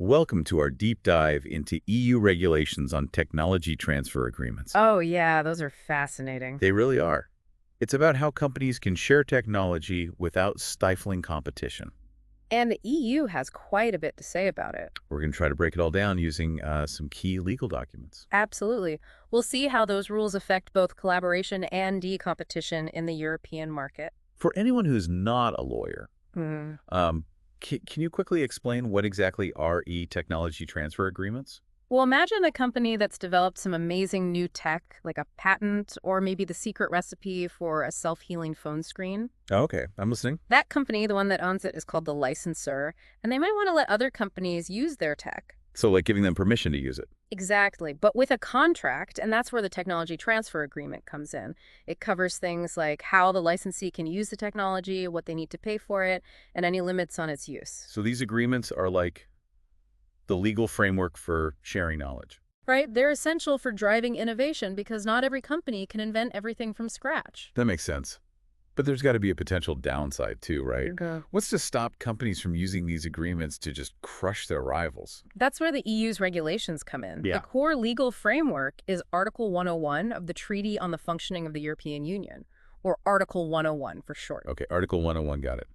Welcome to our deep dive into EU regulations on technology transfer agreements. Oh, yeah, those are fascinating. They really are. It's about how companies can share technology without stifling competition. And the EU has quite a bit to say about it. We're going to try to break it all down using some key legal documents. Absolutely. We'll see how those rules affect both collaboration and de-competition in the European market. For anyone who's not a lawyer, Hmm. can you quickly explain what exactly are technology transfer agreements? Well, imagine a company that's developed some amazing new tech, like a patent or maybe the secret recipe for a self-healing phone screen. Oh, okay, I'm listening. That company, the one that owns it, is called the licensor, and they might want to let other companies use their tech. So like giving them permission to use it. Exactly, but with a contract, and that's where the technology transfer agreement comes in. It covers things like how the licensee can use the technology, what they need to pay for it, and any limits on its use. So these agreements are like the legal framework for sharing knowledge. Right? They're essential for driving innovation because not every company can invent everything from scratch. That makes sense. But there's got to be a potential downside too, right? Okay. What's to stop companies from using these agreements to just crush their rivals? That's where the EU's regulations come in. The Yeah. core legal framework is Article 101 of the Treaty on the Functioning of the European Union, or Article 101 for short. Okay, Article 101, got it.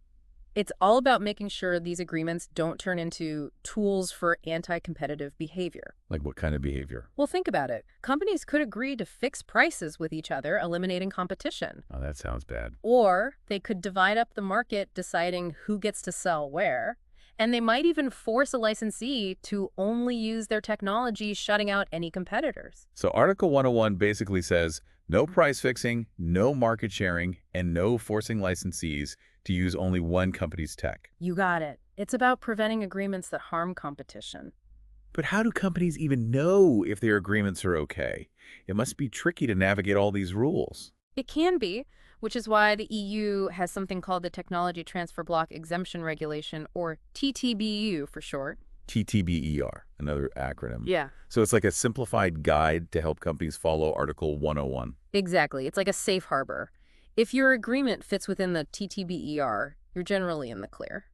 It's all about making sure these agreements don't turn into tools for anti-competitive behavior. Like what kind of behavior? Well, think about it. Companies could agree to fix prices with each other, eliminating competition. Oh, that sounds bad. Or they could divide up the market, deciding who gets to sell where. And they might even force a licensee to only use their technology, shutting out any competitors. So Article 101 basically says no price fixing, no market sharing, and no forcing licensees to use only one company's tech. You got it. It's about preventing agreements that harm competition. But how do companies even know if their agreements are okay? It must be tricky to navigate all these rules. It can be, which is why the EU has something called the Technology Transfer Block Exemption Regulation, or TTBU for short. TTBER, another acronym. Yeah. So it's like a simplified guide to help companies follow Article 101. Exactly. It's like a safe harbor. If your agreement fits within the TTBER, you're generally in the clear.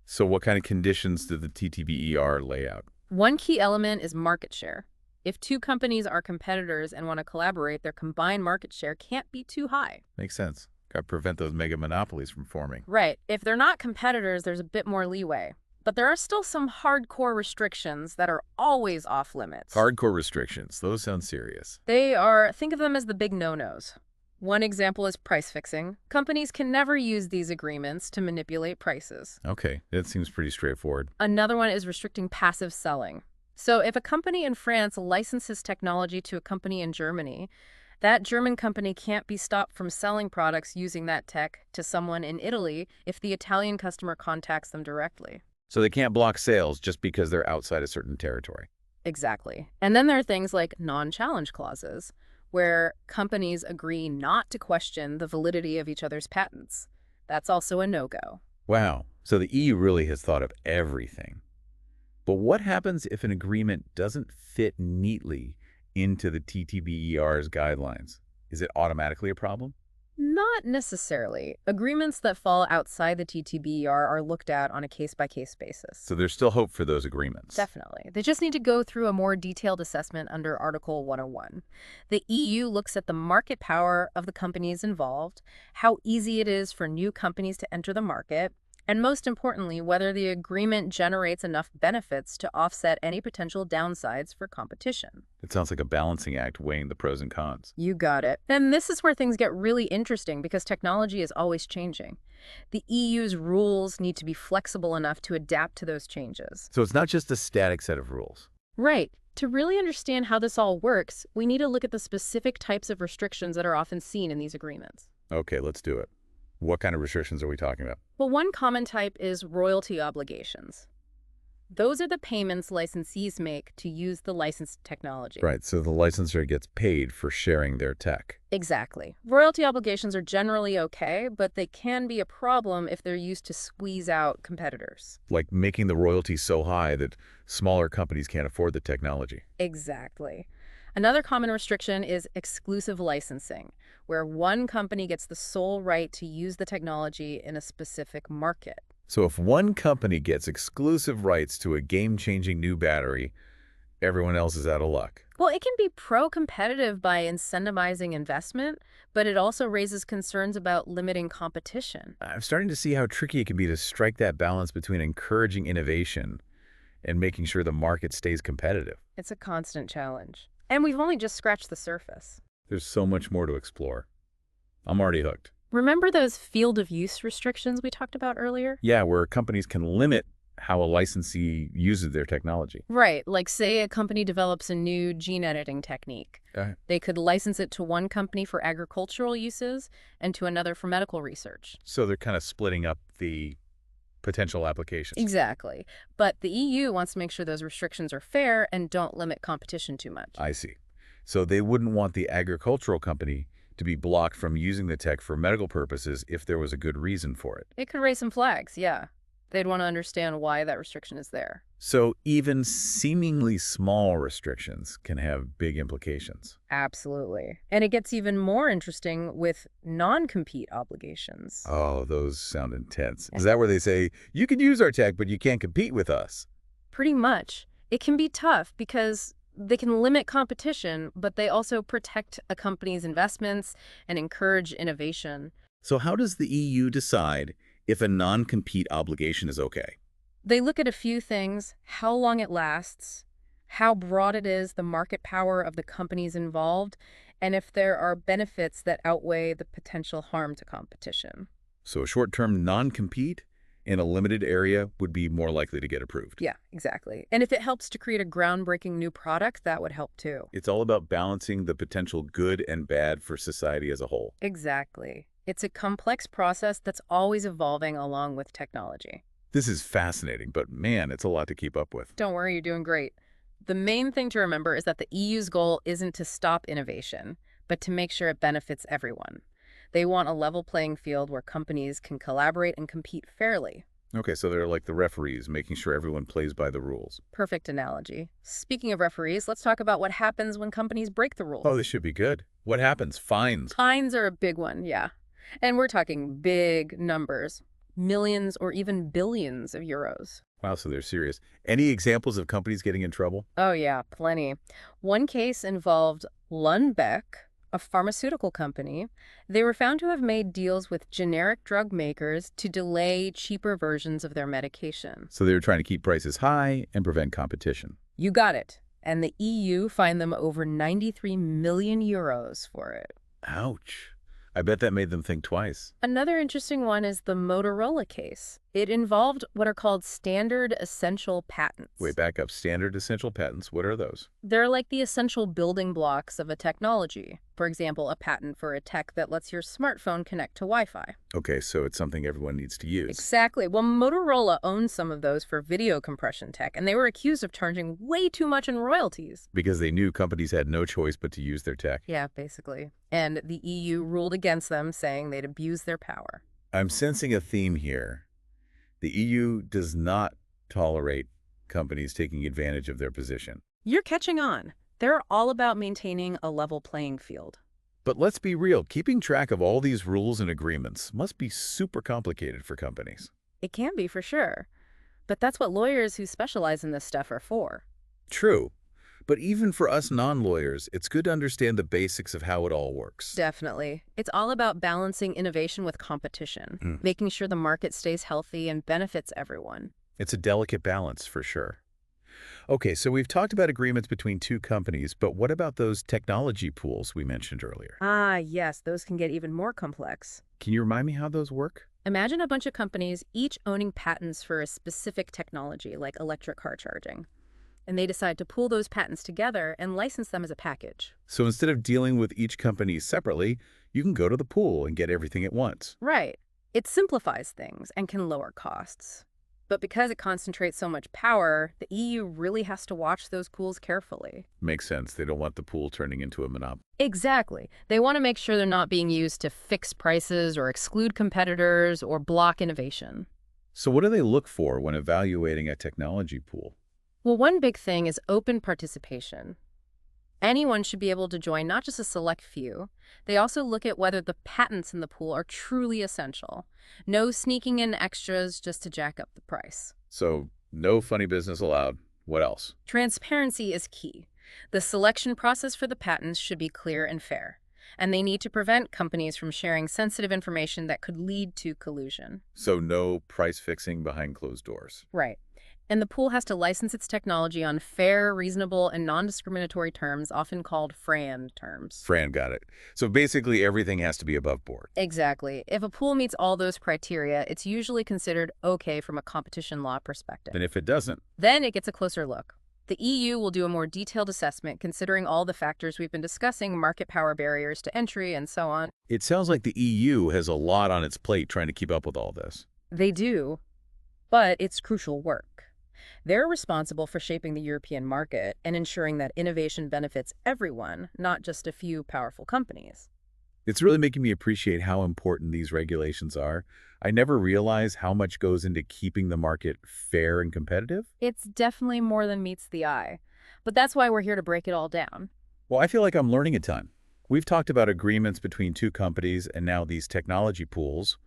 So what kind of conditions do the TTBER lay out? One key element is market share. If two companies are competitors and want to collaborate, their combined market share can't be too high. Makes sense. Got to prevent those mega monopolies from forming. Right. If they're not competitors, there's a bit more leeway. But there are still some hardcore restrictions that are always off limits. Hardcore restrictions. Those sound serious. Think of them as the big no-nos. One example is price fixing. Companies can never use these agreements to manipulate prices. Okay, that seems pretty straightforward. Another one is restricting passive selling. So if a company in France licenses technology to a company in Germany, that German company can't be stopped from selling products using that tech to someone in Italy if the Italian customer contacts them directly. So they can't block sales just because they're outside a certain territory. Exactly. And then there are things like non-challenge clauses, where companies agree not to question the validity of each other's patents. That's also a no-go. Wow, so the EU really has thought of everything. But what happens if an agreement doesn't fit neatly into the TTBER's guidelines? Is it automatically a problem? Not necessarily. Agreements that fall outside the TTBER are looked at on a case-by-case basis. So there's still hope for those agreements. Definitely. They just need to go through a more detailed assessment under Article 101. The EU looks at the market power of the companies involved, how easy it is for new companies to enter the market, and most importantly, whether the agreement generates enough benefits to offset any potential downsides for competition. It sounds like a balancing act weighing the pros and cons. You got it. And this is where things get really interesting because technology is always changing. The EU's rules need to be flexible enough to adapt to those changes. So it's not just a static set of rules. Right. To really understand how this all works, we need to look at the specific types of restrictions that are often seen in these agreements. Okay, let's do it. What kind of restrictions are we talking about? Well, one common type is royalty obligations. Those are the payments licensees make to use the licensed technology. Right, so the licensor gets paid for sharing their tech. Exactly. Royalty obligations are generally okay, but they can be a problem if they're used to squeeze out competitors. Like making the royalties so high that smaller companies can't afford the technology. Exactly. Another common restriction is exclusive licensing, where one company gets the sole right to use the technology in a specific market. So if one company gets exclusive rights to a game-changing new battery, everyone else is out of luck. Well, it can be pro-competitive by incentivizing investment, but it also raises concerns about limiting competition. I'm starting to see how tricky it can be to strike that balance between encouraging innovation and making sure the market stays competitive. It's a constant challenge. And we've only just scratched the surface. There's so much more to explore. I'm already hooked. Remember those field of use restrictions we talked about earlier? Yeah, where companies can limit how a licensee uses their technology. Right, like say a company develops a new gene editing technique. They could license it to one company for agricultural uses and to another for medical research. So they're kind of splitting up the potential applications. Exactly. But the EU wants to make sure those restrictions are fair and don't limit competition too much. I see. So they wouldn't want the agricultural company to be blocked from using the tech for medical purposes if there was a good reason for it. It could raise some flags, yeah. They'd want to understand why that restriction is there. So even seemingly small restrictions can have big implications. Absolutely. And it gets even more interesting with non-compete obligations. Oh, those sound intense. Is that where they say, you can use our tech, but you can't compete with us? Pretty much. It can be tough because they can limit competition, but they also protect a company's investments and encourage innovation. So how does the EU decide if a non-compete obligation is okay? They look at a few things: how long it lasts, how broad it is, the market power of the companies involved, and if there are benefits that outweigh the potential harm to competition. So a short-term non-compete in a limited area would be more likely to get approved. Yeah, exactly. And if it helps to create a groundbreaking new product, that would help too. It's all about balancing the potential good and bad for society as a whole. Exactly. It's a complex process that's always evolving along with technology. This is fascinating, but man, it's a lot to keep up with. Don't worry, you're doing great. The main thing to remember is that the EU's goal isn't to stop innovation, but to make sure it benefits everyone. They want a level playing field where companies can collaborate and compete fairly. Okay, so they're like the referees, making sure everyone plays by the rules. Perfect analogy. Speaking of referees, let's talk about what happens when companies break the rules. Oh, this should be good. What happens? Fines. Fines are a big one, yeah. And we're talking big numbers. Millions or even billions of euros. Wow, so they're serious. Any examples of companies getting in trouble? Oh yeah, plenty. One case involved Lundbeck, a pharmaceutical company. They were found to have made deals with generic drug makers to delay cheaper versions of their medication. So they were trying to keep prices high and prevent competition. You got it. And the EU fined them over 93 million euros for it. Ouch. I bet that made them think twice. Another interesting one is the Motorola case. It involved what are called standard essential patents. Wait, back up. Standard essential patents, what are those? They're like the essential building blocks of a technology. For example, a patent for a tech that lets your smartphone connect to Wi-Fi. Okay, so it's something everyone needs to use. Exactly. Well, Motorola owns some of those for video compression tech, and they were accused of charging way too much in royalties. Because they knew companies had no choice but to use their tech. Yeah, basically. And the EU ruled against them, saying they'd abuse their power. I'm sensing a theme here. The EU does not tolerate companies taking advantage of their position. You're catching on. They're all about maintaining a level playing field. But let's be real, keeping track of all these rules and agreements must be super complicated for companies. It can be, for sure. But that's what lawyers who specialize in this stuff are for. True. But even for us non-lawyers, it's good to understand the basics of how it all works. Definitely. It's all about balancing innovation with competition, making sure the market stays healthy and benefits everyone. It's a delicate balance, for sure. Okay, so we've talked about agreements between two companies, but what about those technology pools we mentioned earlier? Ah, yes, those can get even more complex. Can you remind me how those work? Imagine a bunch of companies each owning patents for a specific technology, like electric car charging. And they decide to pool those patents together and license them as a package. So instead of dealing with each company separately, you can go to the pool and get everything at once. Right. It simplifies things and can lower costs. But because it concentrates so much power, the EU really has to watch those pools carefully. Makes sense. They don't want the pool turning into a monopoly. Exactly. They want to make sure they're not being used to fix prices or exclude competitors or block innovation. So what do they look for when evaluating a technology pool? Well, one big thing is open participation. Anyone should be able to join, not just a select few. They also look at whether the patents in the pool are truly essential. No sneaking in extras just to jack up the price. So no funny business allowed. What else? Transparency is key. The selection process for the patents should be clear and fair, and they need to prevent companies from sharing sensitive information that could lead to collusion. So no price fixing behind closed doors. Right. And the pool has to license its technology on fair, reasonable, and non-discriminatory terms, often called FRAND terms. Fran got it. So basically everything has to be above board. Exactly. If a pool meets all those criteria, it's usually considered okay from a competition law perspective. And if it doesn't, Then it gets a closer look. The EU will do a more detailed assessment considering all the factors we've been discussing, market power barriers to entry, and so on. it sounds like the EU has a lot on its plate trying to keep up with all this. They do, but it's crucial work. They're responsible for shaping the European market and ensuring that innovation benefits everyone, not just a few powerful companies. It's really making me appreciate how important these regulations are. I never realized how much goes into keeping the market fair and competitive. It's definitely more than meets the eye, but that's why we're here to break it all down. Well, I feel like I'm learning a ton. We've talked about agreements between two companies and now these technology pools.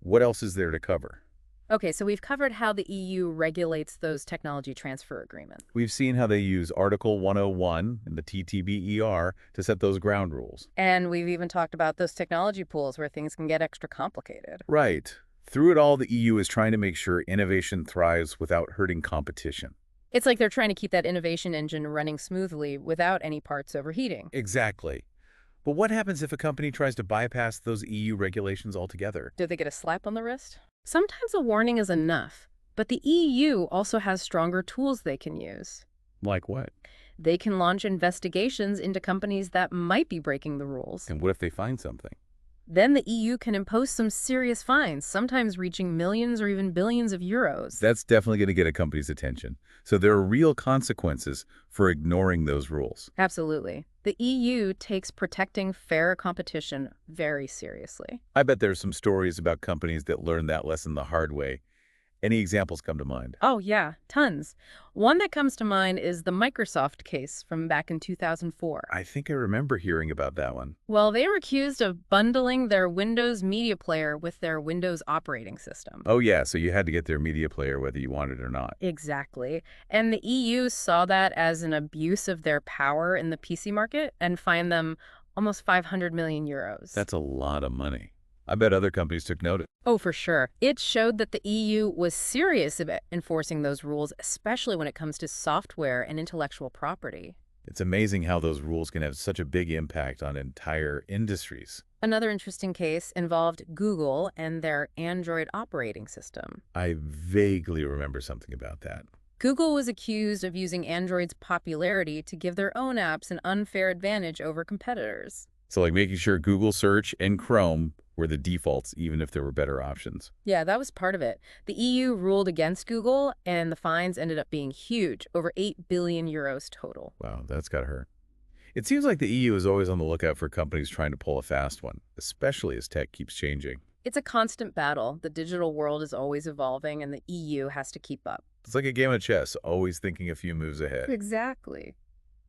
What else is there to cover? Okay, so we've covered how the EU regulates those technology transfer agreements. We've seen how they use Article 101 in the TTBER to set those ground rules. And we've even talked about those technology pools where things can get extra complicated. Right. Through it all, the EU is trying to make sure innovation thrives without hurting competition. It's like they're trying to keep that innovation engine running smoothly without any parts overheating. Exactly. But what happens if a company tries to bypass those EU regulations altogether? Do they get a slap on the wrist? Sometimes a warning is enough, but the EU also has stronger tools they can use. Like what? They can launch investigations into companies that might be breaking the rules. And what if they find something? Then the EU can impose some serious fines, sometimes reaching millions or even billions of euros. That's definitely going to get a company's attention. So there are real consequences for ignoring those rules. Absolutely. The EU takes protecting fair competition very seriously. I bet there's some stories about companies that learned that lesson the hard way. Any examples come to mind? Oh, yeah, tons. One that comes to mind is the Microsoft case from back in 2004. I think I remember hearing about that one. Well, they were accused of bundling their Windows Media Player with their Windows operating system. Oh yeah, so you had to get their media player whether you wanted it or not. Exactly. And the EU saw that as an abuse of their power in the PC market and fined them almost 500 million euros. That's a lot of money. I bet other companies took notice. Oh, for sure. It showed that the EU was serious about enforcing those rules, especially when it comes to software and intellectual property. It's amazing how those rules can have such a big impact on entire industries. Another interesting case involved Google and their Android operating system. I vaguely remember something about that. Google was accused of using Android's popularity to give their own apps an unfair advantage over competitors. So like making sure Google Search and Chrome were the defaults, even if there were better options. Yeah, that was part of it. The EU ruled against Google, and the fines ended up being huge, over 8 billion euros total. Wow, that's gotta hurt. It seems like the EU is always on the lookout for companies trying to pull a fast one, especially as tech keeps changing. It's a constant battle. The digital world is always evolving, and the EU has to keep up. It's like a game of chess, always thinking a few moves ahead. Exactly.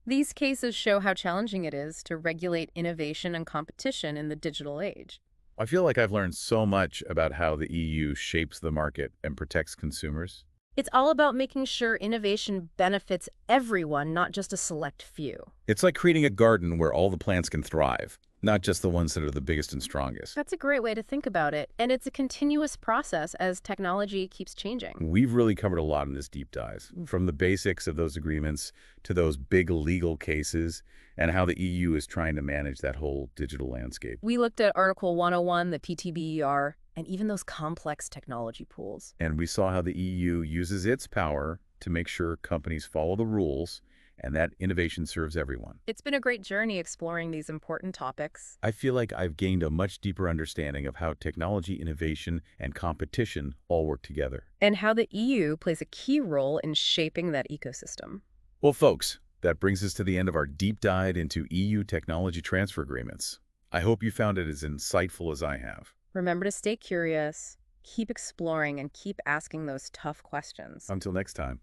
These cases show how challenging it is to regulate innovation and competition in the digital age. I feel like I've learned so much about how the EU shapes the market and protects consumers. It's all about making sure innovation benefits everyone, not just a select few. It's like creating a garden where all the plants can thrive, not just the ones that are the biggest and strongest. That's a great way to think about it, and it's a continuous process as technology keeps changing. We've really covered a lot in this deep dive, from the basics of those agreements to those big legal cases and how the EU is trying to manage that whole digital landscape. We looked at Article 101, the PTBER, and even those complex technology pools. And we saw how the EU uses its power to make sure companies follow the rules and that innovation serves everyone. It's been a great journey exploring these important topics. I feel like I've gained a much deeper understanding of how technology innovation and competition all work together. And how the EU plays a key role in shaping that ecosystem. Well, folks, that brings us to the end of our deep dive into EU technology transfer agreements. I hope you found it as insightful as I have. Remember to stay curious, keep exploring, and keep asking those tough questions. Until next time.